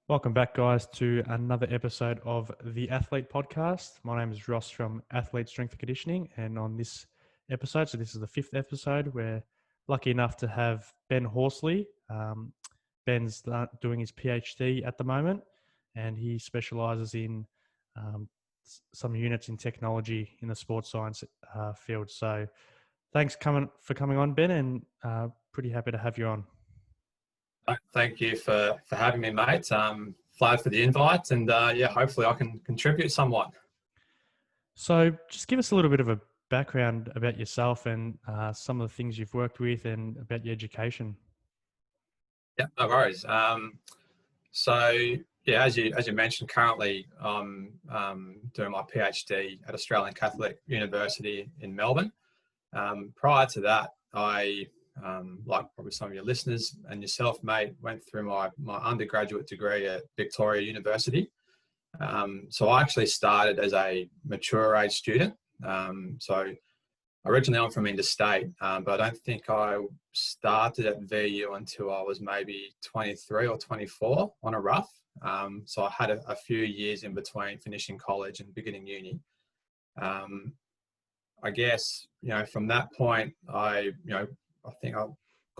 Welcome back, guys, to another episode of the AthElite podcast. My name is Ross from AthElite Strength and Conditioning, and on this episode, so this is the fifth episode, we're lucky enough to have Ben Horsley. Ben's doing his PhD at the moment, and he specialises in some units in technology in the sports science field. So, thanks for coming on, Ben, and pretty happy to have you on. Thank you for having me, mate. Flattered for the invite, and hopefully I can contribute somewhat. So, just give us a little bit of a background about yourself and some of the things you've worked with and about your education. Yeah, no worries. As you mentioned, currently I'm doing my PhD at Australian Catholic University in Melbourne. Prior to that, I like probably some of your listeners and yourself, mate, went through my undergraduate degree at Victoria University. So I actually started as a mature age student. So originally I'm from interstate, but I don't think I started at VU until I was maybe 23 or 24 on a rough. So I had a few years in between finishing college and beginning uni. I guess, from that point, I think I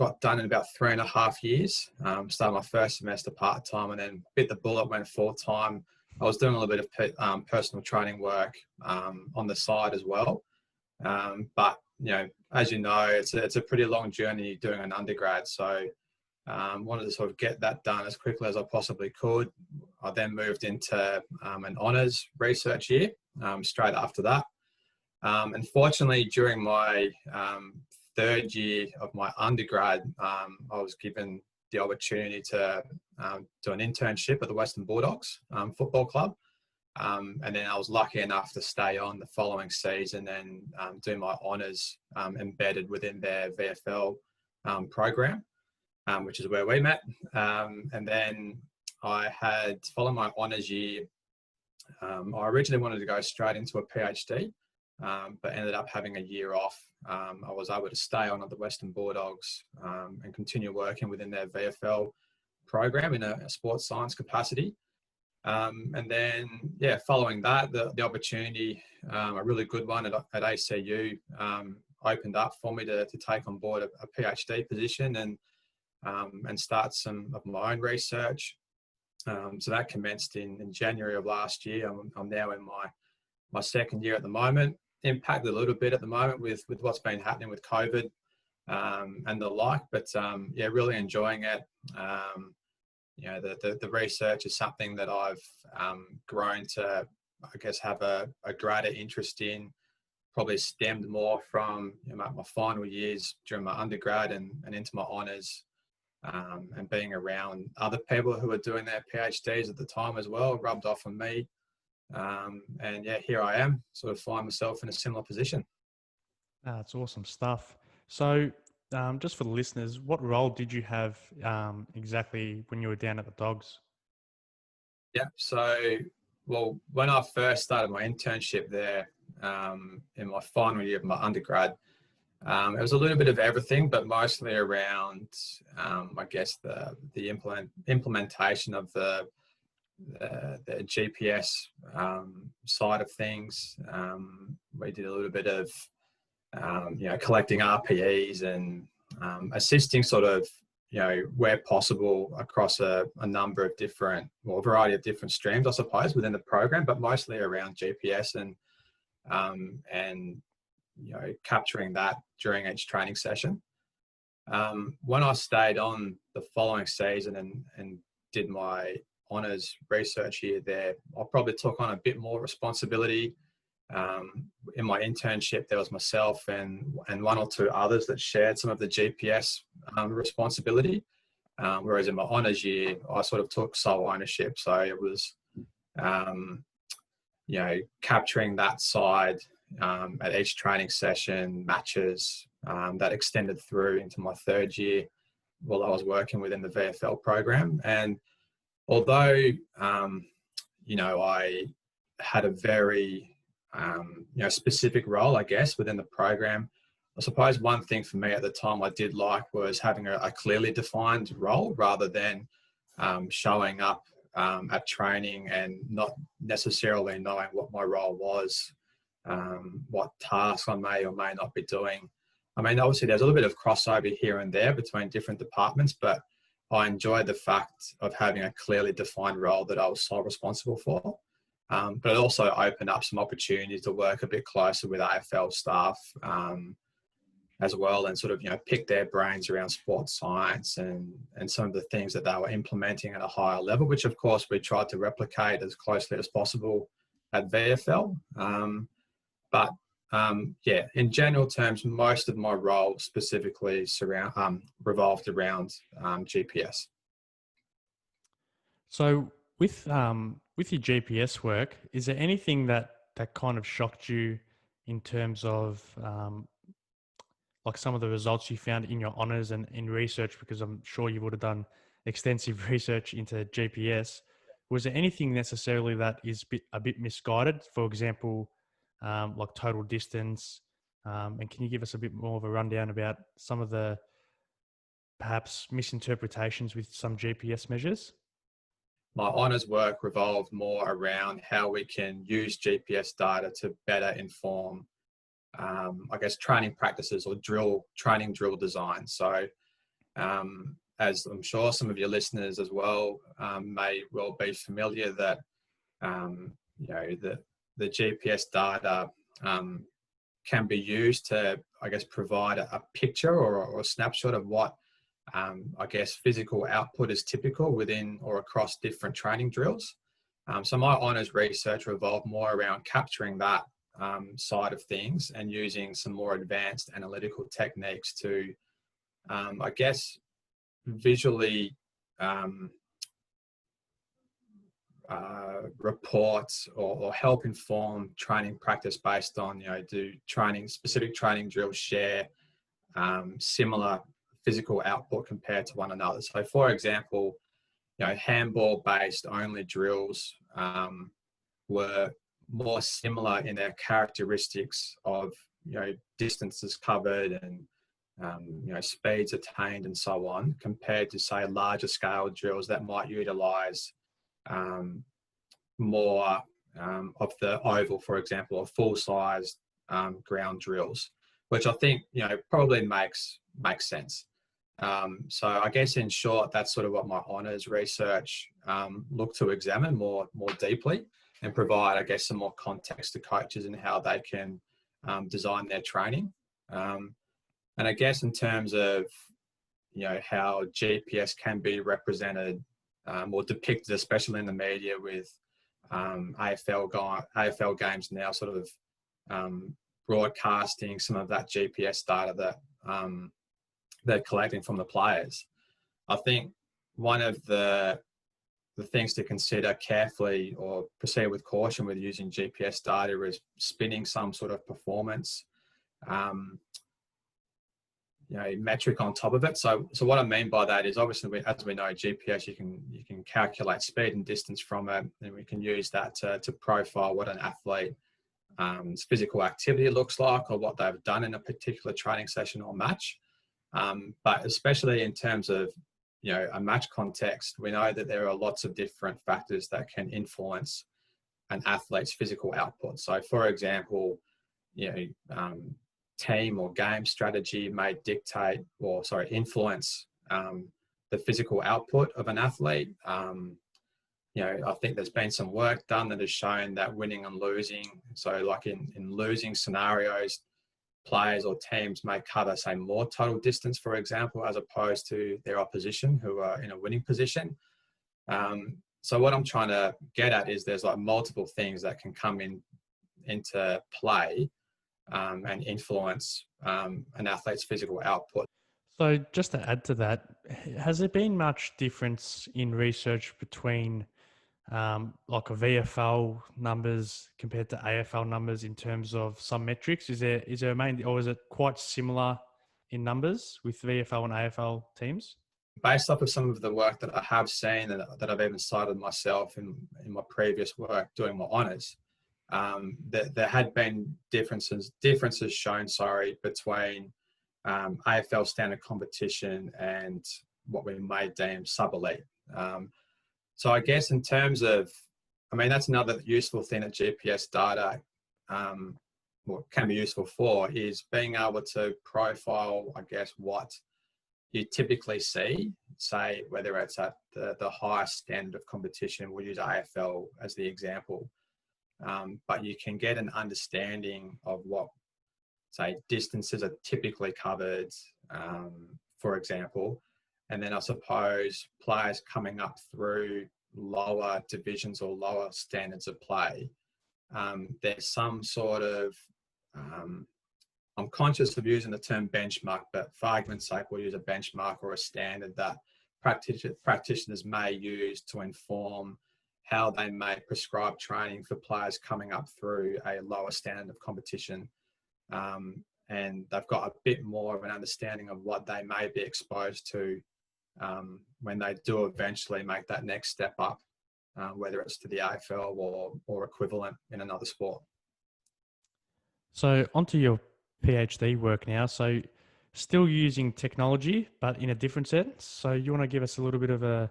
got done in about 3.5 years. Started my first semester part-time and then bit the bullet, went full-time. I was doing a little bit of personal training work on the side as well. But, as you know, it's a pretty long journey doing an undergrad. So wanted to sort of get that done as quickly as I possibly could. I then moved into an honours research year straight after that. Unfortunately, during my third year of my undergrad, I was given the opportunity to do an internship at the Western Bulldogs football club. And then I was lucky enough to stay on the following season and do my honours embedded within their VFL program, which is where we met. And then following my honours year, I originally wanted to go straight into a PhD, but ended up having a year off. I was able to stay on at the Western Bulldogs and continue working within their VFL program in a sports science capacity. And then, following that, the opportunity, a really good one at ACU, opened up for me to take on board a PhD position and start some of my own research. So that commenced in January of last year. I'm now in my second year at the moment. Impacted a little bit at the moment with what's been happening with COVID and the like, but really enjoying it. The research is something that I've grown to, I guess, have a greater interest in. Probably stemmed more from my final years during my undergrad and into my honours, and being around other people who were doing their PhDs at the time as well rubbed off on me. Here I am, sort of find myself in a similar position. That's awesome stuff. So, just for the listeners, what role did you have exactly when you were down at the Dogs? Yeah, so, well, when I first started my internship there in my final year of my undergrad, it was a little bit of everything, but mostly around, I guess, the implementation of the GPS side of things. We did a little bit of collecting RPEs and assisting sort of where possible across a number of different, a variety of different streams, I suppose, within the program, but mostly around GPS and capturing that during each training session. When I stayed on the following season and did my honours research year there, I probably took on a bit more responsibility. In my internship, there was myself and one or two others that shared some of the GPS responsibility. Whereas in my honours year, I sort of took sole ownership. So it was, capturing that side at each training session, matches that extended through into my third year while I was working within the VFL program. And although, I had a very, specific role, I guess, within the program, I suppose one thing for me at the time I did like was having a clearly defined role rather than showing up at training and not necessarily knowing what my role was, what tasks I may or may not be doing. I mean, obviously there's a little bit of crossover here and there between different departments, but I enjoyed the fact of having a clearly defined role that I was sole responsible for. But it also opened up some opportunities to work a bit closer with AFL staff as well, and sort of, pick their brains around sports science and some of the things that they were implementing at a higher level, which of course we tried to replicate as closely as possible at VFL. But in general terms, most of my role specifically revolved around GPS. So with your GPS work, is there anything that kind of shocked you in terms of like some of the results you found in your honours and in research? Because I'm sure you would have done extensive research into GPS. Was there anything necessarily that is a bit misguided? For example, like total distance. And can you give us a bit more of a rundown about some of the perhaps misinterpretations with some GPS measures? My honours work revolved more around how we can use GPS data to better inform, training practices or training drill design. So, as I'm sure some of your listeners as well may well be familiar, that the GPS data can be used to, provide a picture or a snapshot of what physical output is typical within or across different training drills. So my honours research revolved more around capturing that side of things and using some more advanced analytical techniques to, visually report or help inform training practice based on, do specific training drills share similar physical output compared to one another. So for example, handball based only drills were more similar in their characteristics of, distances covered and, speeds attained and so on, compared to, say, larger scale drills that might utilize more of the oval, for example, or full size ground drills, which I think, probably makes sense. So I guess in short, that's sort of what my honours research looked to examine more deeply and provide, some more context to coaches and how they can design their training. And I guess in terms of, how GPS can be represented or depicted, especially in the media with AFL games now sort of broadcasting some of that GPS data that they're collecting from the players. I think one of the things to consider carefully or proceed with caution with using GPS data is spinning some sort of performance metric on top of it. So what I mean by that is, obviously, as we know, GPS, you can calculate speed and distance from it, and we can use that to profile what an athlete's physical activity looks like or what they've done in a particular training session or match. But especially in terms of, a match context, we know that there are lots of different factors that can influence an athlete's physical output. So for example, team or game strategy may influence the physical output of an athlete. I think there's been some work done that has shown that winning and losing, so like in losing scenarios, players or teams may cover, say, more total distance, for example, as opposed to their opposition who are in a winning position. So what I'm trying to get at is there's like multiple things that can come into play and influence an athlete's physical output. So just to add to that, has there been much difference in research between like a VFL numbers compared to AFL numbers in terms of some metrics? Is there a main, or is it quite similar in numbers with VFL and AFL teams? Based off of some of the work that I have seen and that I've even cited myself in my previous work doing my honours, there had been differences shown, between AFL standard competition and what we may deem sub-elite. So I guess in terms of, I mean, that's another useful thing that GPS data can be useful for, is being able to profile, I guess, what you typically see, say, whether it's at the highest standard of competition. We'll use AFL as the example. But you can get an understanding of what, say, distances are typically covered, for example. And then I suppose players coming up through lower divisions or lower standards of play, there's some sort of, I'm conscious of using the term benchmark, but for argument's sake, we'll use a benchmark or a standard that practitioners may use to inform how they may prescribe training for players coming up through a lower standard of competition. And they've got a bit more of an understanding of what they may be exposed to when they do eventually make that next step up, whether it's to the AFL or equivalent in another sport. So onto your PhD work now. So still using technology, but in a different sense. So you want to give us a little bit of a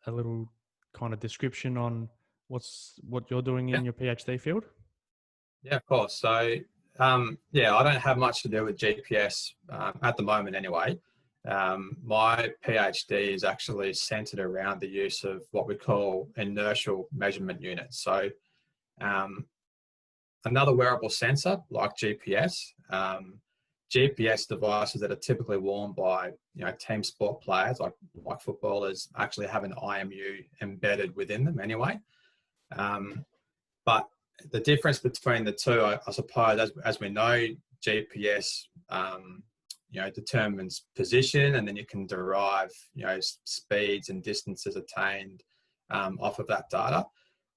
little kind of description on what you're doing in your PhD field? Yeah, of course. So I don't have much to do with GPS at the moment anyway. My PhD is actually centered around the use of what we call inertial measurement units. So another wearable sensor like GPS, GPS devices that are typically worn by team sport players like footballers actually have an IMU embedded within them anyway. But the difference between the two, I suppose, as we know, GPS determines position, and then you can derive speeds and distances attained off of that data.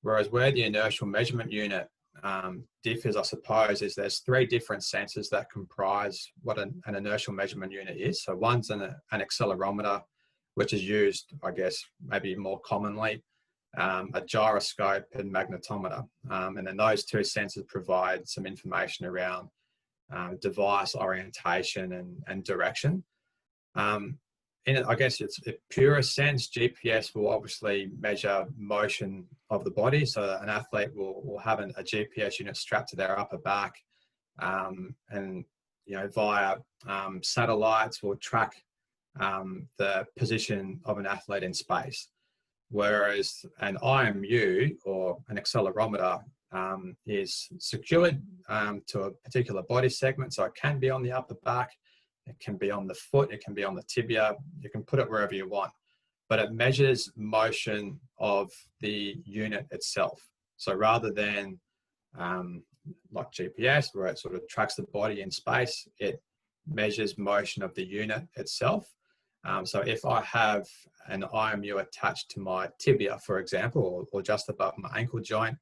Whereas where the inertial measurement unit differs, I suppose, is there's three different sensors that comprise what an inertial measurement unit is. So one's an accelerometer, which is used, I guess, maybe more commonly, a gyroscope and magnetometer. And then those two sensors provide some information around device orientation and direction. In it, I guess it's a purest sense, GPS will obviously measure motion of the body. So an athlete will have a GPS unit strapped to their upper back, and via satellites will track the position of an athlete in space. Whereas an IMU or an accelerometer is secured to a particular body segment. So it can be on the upper back, it can be on the foot, it can be on the tibia, you can put it wherever you want, but it measures motion of the unit itself. So rather than like GPS, where it sort of tracks the body in space, it measures motion of the unit itself. So if I have an IMU attached to my tibia, for example, or just above my ankle joint,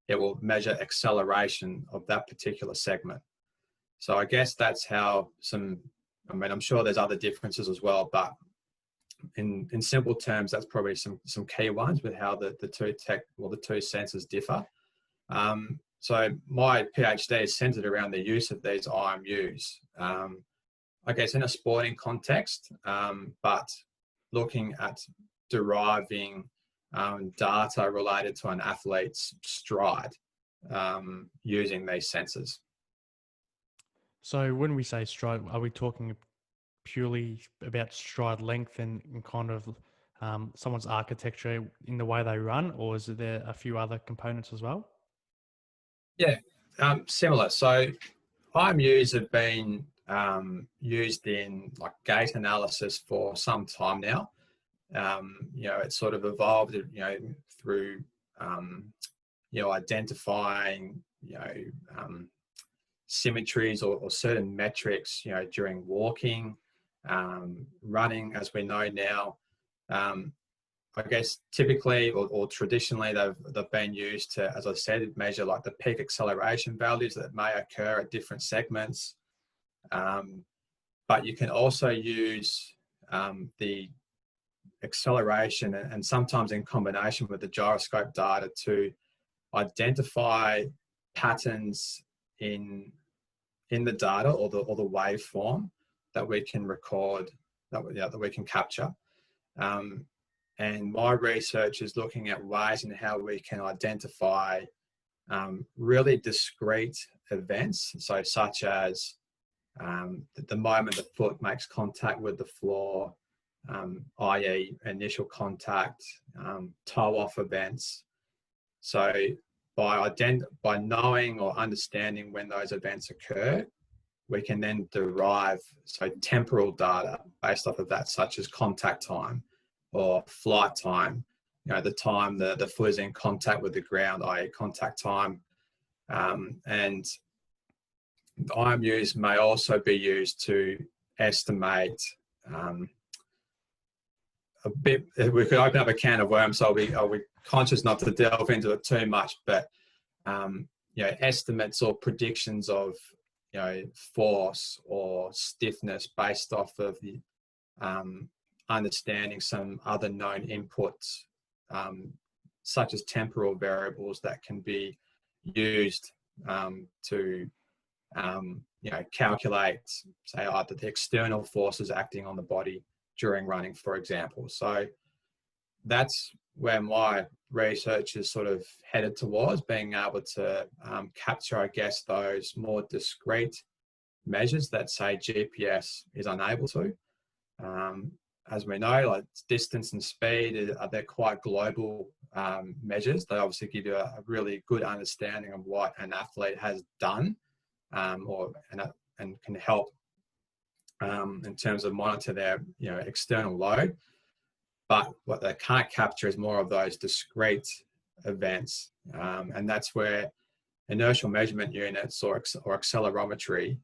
it will measure acceleration of that particular segment. So I guess that's how I'm sure there's other differences as well, but in simple terms, that's probably some key ones with how the two sensors differ. So my PhD is centered around the use of these IMUs, I guess in a sporting context, but looking at deriving data related to an athlete's stride using these sensors. So when we say stride, are we talking purely about stride length and kind of someone's architecture in the way they run, or is there a few other components as well? Yeah, similar. So IMUs have been used in like gait analysis for some time now. It's sort of evolved, through identifying, symmetries or certain metrics, during walking, running, as we know now. I guess typically or traditionally they've been used to, as I said, measure like the peak acceleration values that may occur at different segments. But you can also use the acceleration and sometimes in combination with the gyroscope data to identify patterns in the data or the waveform that we can record, that we can capture. And my research is looking at ways in how we can identify really discrete events, so such as the moment the foot makes contact with the floor, i.e. initial contact, toe-off events. So by knowing or understanding when those events occur, we can then derive temporal data based off of that, such as contact time or flight time, the time the foot is in contact with the ground, i.e. contact time. And IMUs may also be used to estimate a bit. We could open up a can of worms, so I'll be conscious not to delve into it too much, but estimates or predictions of force or stiffness based off of the understanding some other known inputs, such as temporal variables that can be used to calculate, say, either the external forces acting on the body during running, for example. So that's where my research is sort of headed towards, being able to capture, I guess, those more discrete measures that, say, GPS is unable to. As we know, like distance and speed, they're quite global measures. They obviously give you a really good understanding of what an athlete has done, and can help in terms of monitor their external load. But what they can't capture is more of those discrete events, and that's where inertial measurement units or accelerometry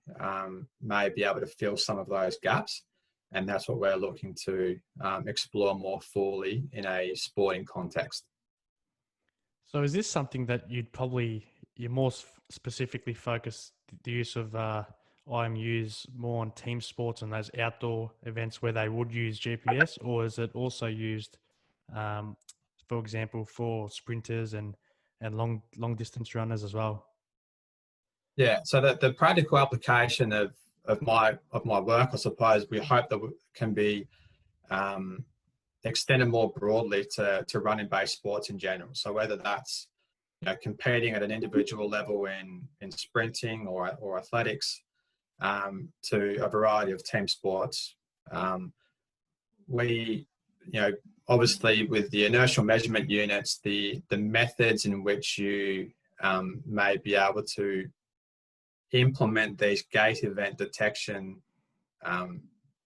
may be able to fill some of those gaps. And that's what we're looking to explore more fully in a sporting context. So is this something that you're more specifically focused the use of IMUs more on team sports and those outdoor events where they would use GPS, or is it also used, for example, for sprinters and long distance runners as well? Yeah, so the practical application of my work, I suppose, we hope that can be extended more broadly to running based sports in general. So whether that's competing at an individual level in sprinting or athletics, to a variety of team sports, we obviously with the inertial measurement units, the methods in which you may be able to implement these gate event detection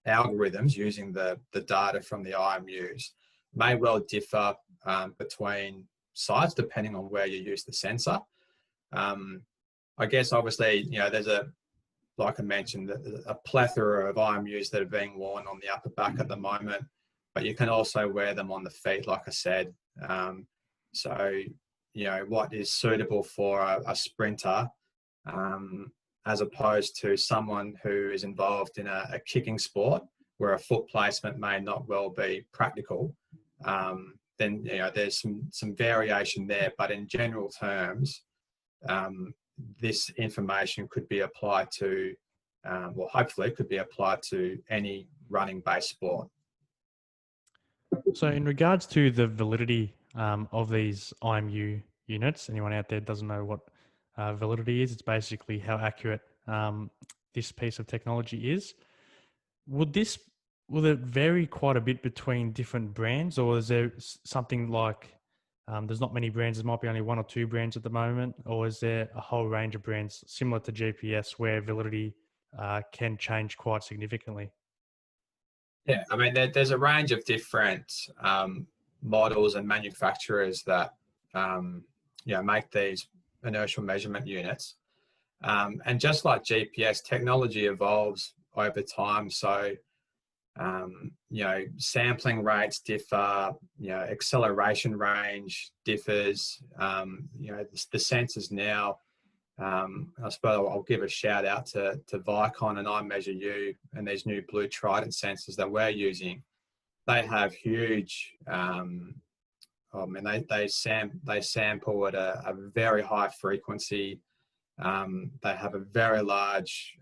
algorithms using the data from the IMUs may well differ between sites depending on where you use the sensor. I guess obviously there's like I mentioned, a plethora of IMUs that are being worn on the upper back at the moment, but you can also wear them on the feet, like I said. So what is suitable for a sprinter as opposed to someone who is involved in a kicking sport where a foot placement may not well be practical, then there's some variation there. But in general terms, this information could be applied to, well, hopefully could be applied to any running-based sport. So in regards to the validity of these IMU units, anyone out there doesn't know what validity is, it's basically how accurate this piece of technology is. Will it vary quite a bit between different brands, or is there something like there's not many brands, there might be only one or two brands at the moment, or is there a whole range of brands similar to GPS where validity can change quite significantly? Yeah, I mean, there's a range of different models and manufacturers that make these inertial measurement units. And just like GPS, technology evolves over time. So, sampling rates differ, acceleration range differs. The sensors now, I suppose I'll give a shout out to Vicon and iMeasureU and these new blue Trident sensors that we're using. They have huge, they sample at a very high frequency. They have a very large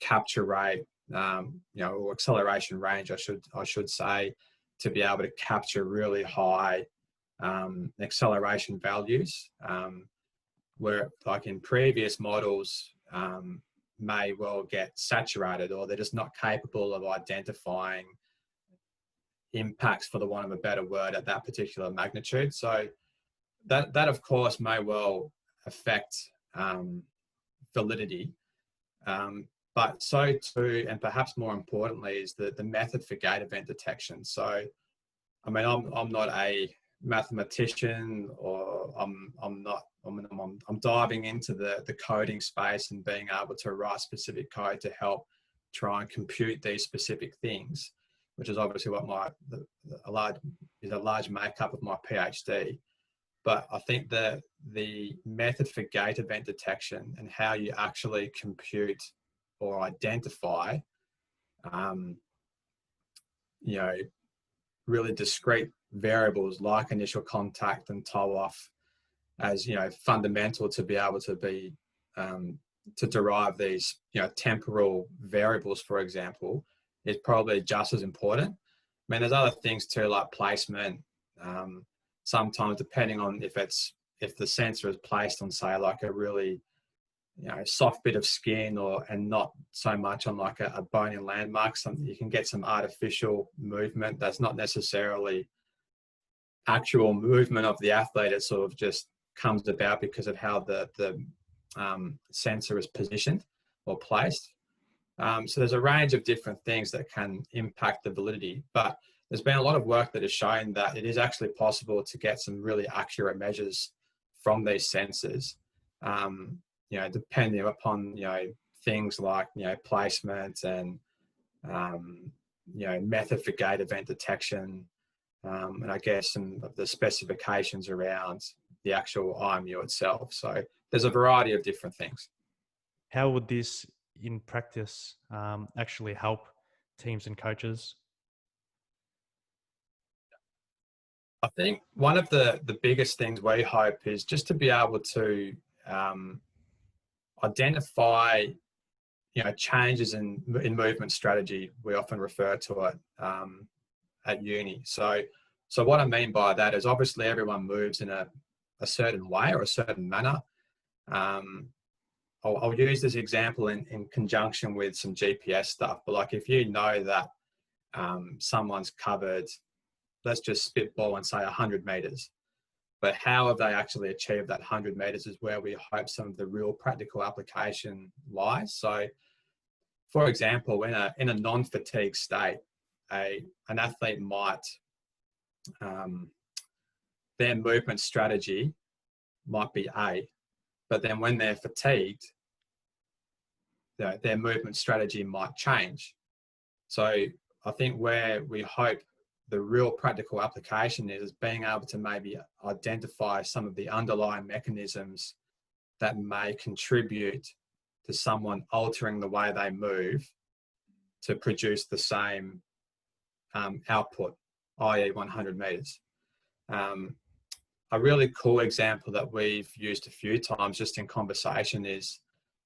capture rate, or acceleration range, I should say. to be able to capture really high acceleration values, where like in previous models may well get saturated, or they're just not capable of identifying impacts, for the want of a better word, at that particular magnitude. So that of course may well affect validity, but so too, and perhaps more importantly, is the method for gate event detection. So I mean, I'm not a mathematician, or I'm diving into the coding space and being able to write specific code to help try and compute these specific things, which is obviously what a large makeup of my PhD. But I think that the method for gate event detection and how you actually compute or identify, really discrete variables like initial contact and toe off as fundamental to be able to be to derive these temporal variables, for example, is probably just as important. I mean, there's other things too, like placement. Sometimes, depending on if the sensor is placed on, say, like a really soft bit of skin, and not so much on like a bony landmark, something you can get some artificial movement that's not necessarily actual movement of the athlete. It sort of just comes about because of how the sensor is positioned or placed. So there's a range of different things that can impact the validity, but there's been a lot of work that has shown that it is actually possible to get some really accurate measures from these sensors, depending upon things like placement and method for gate event detection, and I guess some of the specifications around the actual IMU itself. So there's a variety of different things. How would this in practice actually help teams and coaches? I think one of the biggest things we hope is just to be able to identify changes in movement strategy. We often refer to it at uni. So what I mean by that is, obviously everyone moves in a certain way or a certain manner. I'll use this example in conjunction with some GPS stuff, but like if you know that someone's covered, let's just spitball and say 100 meters, but how have they actually achieved that 100 meters is where we hope some of the real practical application lies. So for example, in a non-fatigue state, an athlete might, their movement strategy might be A, but then when they're fatigued, their movement strategy might change. So I think where we hope the real practical application is being able to maybe identify some of the underlying mechanisms that may contribute to someone altering the way they move to produce the same output, i.e. 100 meters. A really cool example that we've used a few times just in conversation is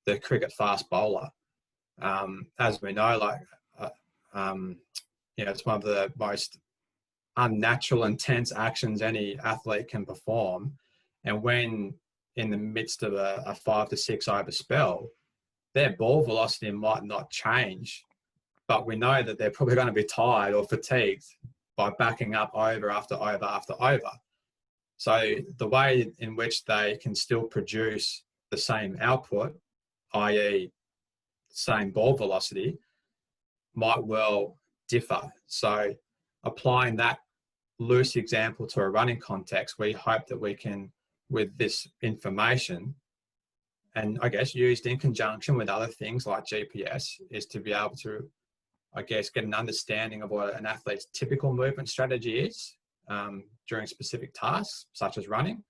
the cricket fast bowler. As we know, it's one of the most unnatural, intense actions any athlete can perform. And when in the midst of a 5 to 6 over spell, their ball velocity might not change, but we know that they're probably going to be tired or fatigued by backing up over after over after over. So the way in which they can still produce the same output, i.e. same ball velocity, might well differ. So applying that loose example to a running context, we hope that we can, with this information, and I guess used in conjunction with other things like GPS, is to be able to, I guess, get an understanding of what an athlete's typical movement strategy is during specific tasks, such as running,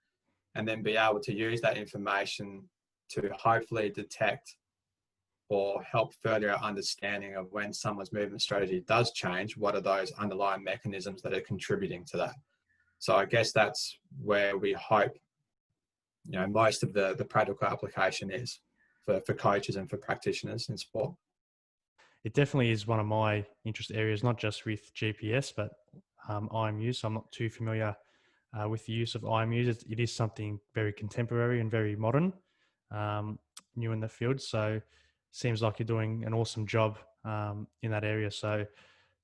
and then be able to use that information to hopefully detect or help further our understanding of when someone's movement strategy does change, what are those underlying mechanisms that are contributing to that. So I guess that's where we hope most of the practical application is for coaches and for practitioners in sport. It definitely is one of my interest areas, not just with GPS, but IMUs, so I'm not too familiar with the use of IMUs. It is something very contemporary and very modern, new in the field. So seems like you're doing an awesome job in that area. So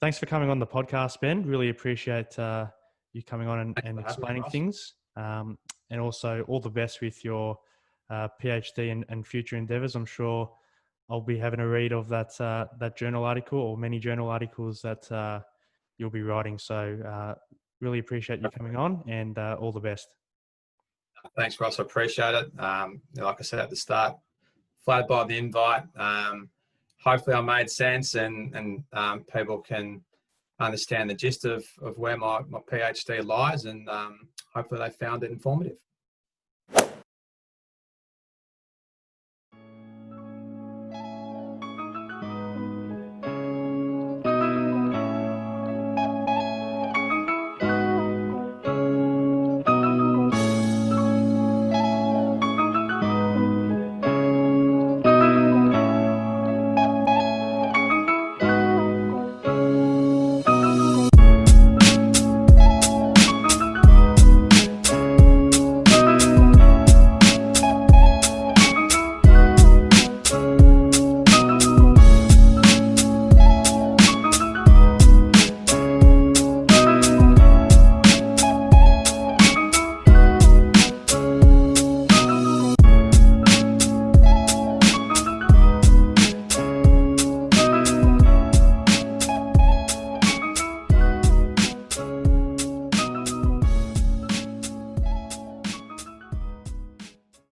thanks for coming on the podcast, Ben. Really appreciate you coming on and explaining things. And also all the best with your PhD and future endeavors. I'm sure I'll be having a read of that journal article or many journal articles that you'll be writing. So really appreciate you coming on, and all the best. Thanks, Ross. I appreciate it. Like I said at the start, flattered by the invite. Hopefully I made sense and people can understand the gist of where my PhD lies, and hopefully they found it informative.